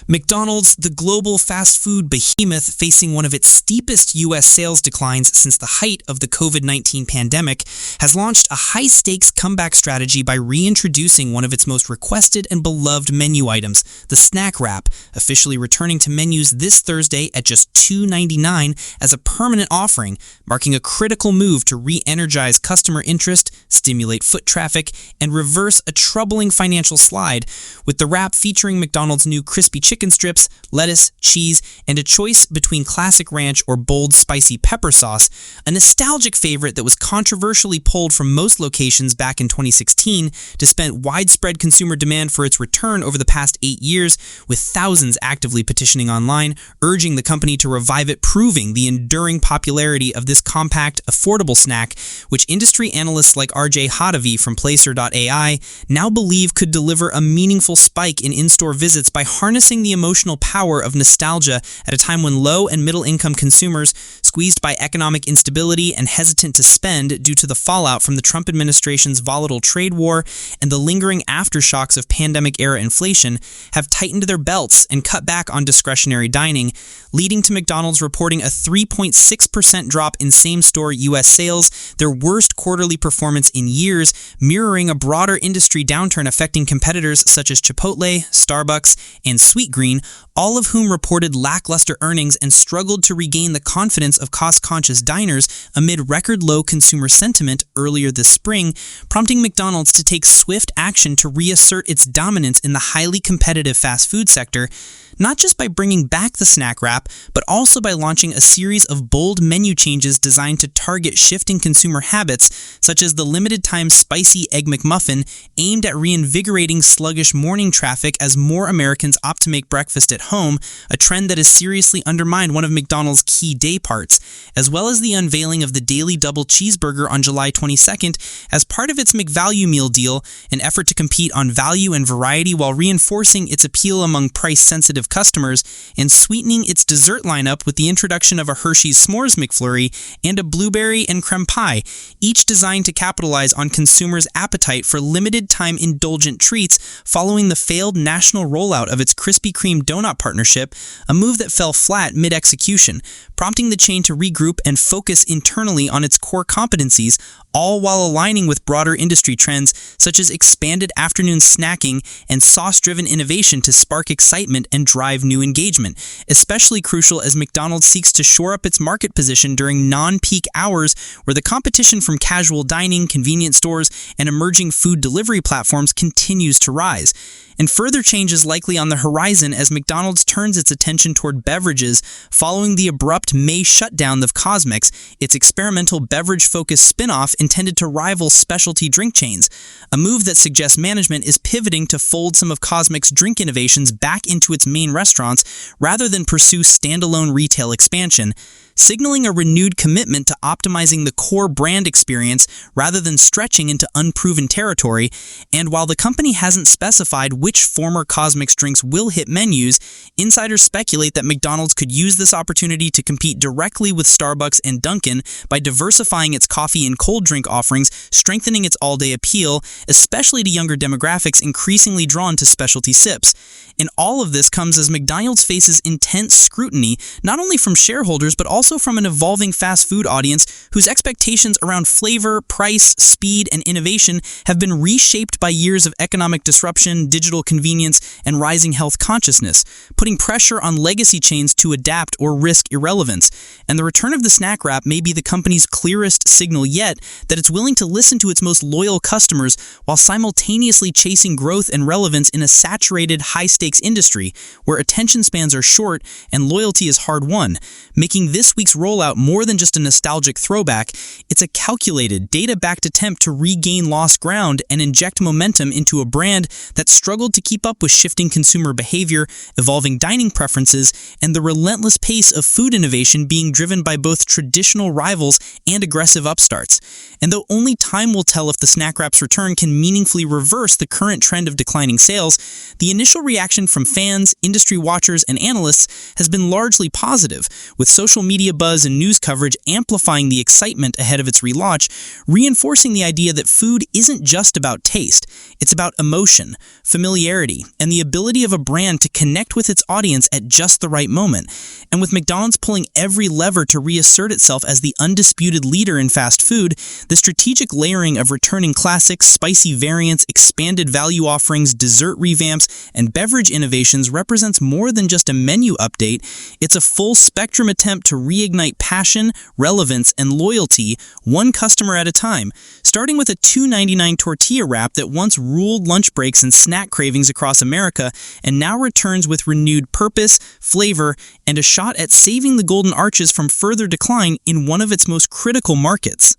McDonald's, the global fast food behemoth facing one of its steepest U.S. sales declines since the height of the COVID-19 pandemic, has launched a high-stakes comeback strategy by reintroducing one of its most requested and beloved menu items, the snack wrap, officially returning to menus this Thursday at just $2.99 as a permanent offering, marking a critical move to re-energize customer interest, stimulate foot traffic, and reverse a troubling financial slide, with the wrap featuring McDonald's new crispy chicken strips, lettuce, cheese, and a choice between classic ranch or bold spicy pepper sauce, a nostalgic favorite that was controversially pulled from most locations back in 2016, despite widespread consumer demand for its return over the past 8 years, with thousands actively petitioning online, urging the company to revive it, proving the enduring popularity of this compact, affordable snack, which industry analysts like RJ Hadavi from Placer.ai now believe could deliver a meaningful spike in in-store visits by harnessing the emotional power of nostalgia at a time when low and middle-income consumers, squeezed by economic instability and hesitant to spend due to the fallout from the Trump administration's volatile trade war and the lingering aftershocks of pandemic-era inflation, have tightened their belts and cut back on discretionary dining, leading to McDonald's reporting a 3.6% drop in same-store U.S. sales, their worst quarterly performance in years, mirroring a broader industry downturn affecting competitors such as Chipotle, Starbucks, and Sweetgreen, all of whom reported lackluster earnings and struggled to regain the confidence of cost-conscious diners amid record-low consumer sentiment earlier this spring, prompting McDonald's to take swift action to reassert its dominance in the highly competitive fast food sector, not just by bringing back the snack wrap, but also by launching a series of bold menu changes designed to target shifting consumer habits, such as the limited-time spicy Egg McMuffin aimed at reinvigorating sluggish morning traffic as more Americans opt to make breakfast at home, a trend that has seriously undermined one of McDonald's key day parts, as well as the unveiling of the daily double cheeseburger on July 22nd as part of its McValue meal deal, an effort to compete on value and variety while reinforcing its appeal among price-sensitive customers, and sweetening its dessert lineup with the introduction of a Hershey's S'mores McFlurry and a blueberry and creme pie, each designed to capitalize on consumers' appetite for limited-time indulgent treats following the failed national rollout of its Krispy Kreme donut partnership, a move that fell flat mid-execution, prompting the chain to regroup and focus internally on its core competencies, all while aligning with broader industry trends such as expanded afternoon snacking and sauce-driven innovation to spark excitement and drive new engagement, especially crucial as McDonald's seeks to shore up its market position during non-peak hours where the competition from casual dining, convenience stores, and emerging food delivery platforms continues to rise. And further change is likely on the horizon as McDonald's turns its attention toward beverages following the abrupt May shutdown of CosMc, its experimental beverage-focused spinoff intended to rival specialty drink chains, a move that suggests management is pivoting to fold some of CosMc's drink innovations back into its main restaurants rather than pursue standalone retail expansion, signaling a renewed commitment to optimizing the core brand experience rather than stretching into unproven territory. And while the company hasn't specified which former CosMc drinks will hit menus, insiders speculate that McDonald's could use this opportunity to compete directly with Starbucks and Dunkin' by diversifying its coffee and cold drink offerings, strengthening its all-day appeal, especially to younger demographics increasingly drawn to specialty sips. And all of this comes as McDonald's faces intense scrutiny, not only from shareholders, but also from an evolving fast food audience whose expectations around flavor, price, speed, and innovation have been reshaped by years of economic disruption, digital convenience, and rising health consciousness, putting pressure on legacy chains to adapt or risk irrelevance. And the return of the snack wrap may be the company's clearest signal yet that it's willing to listen to its most loyal customers while simultaneously chasing growth and relevance in a saturated, high-stakes industry where attention spans are short and loyalty is hard-won. Making this week's rollout more than just a nostalgic throwback, it's a calculated, data-backed attempt to regain lost ground and inject momentum into a brand that struggled to keep up with shifting consumer behavior, evolving dining preferences, and the relentless pace of food innovation being driven by both traditional rivals and aggressive upstarts. And though only time will tell if the snack wrap's return can meaningfully reverse the current trend of declining sales, the initial reaction from fans, industry watchers, and analysts has been largely positive, with social media media buzz and news coverage amplifying the excitement ahead of its relaunch, reinforcing the idea that food isn't just about taste. It's about emotion, familiarity, and the ability of a brand to connect with its audience at just the right moment. And with McDonald's pulling every lever to reassert itself as the undisputed leader in fast food, the strategic layering of returning classics, spicy variants, expanded value offerings, dessert revamps, and beverage innovations represents more than just a menu update. It's a full-spectrum attempt to reignite passion, relevance, and loyalty, one customer at a time, starting with a $2.99 tortilla wrap that once ruled lunch breaks and snack cravings across America, and now returns with renewed purpose, flavor, and a shot at saving the Golden Arches from further decline in one of its most critical markets.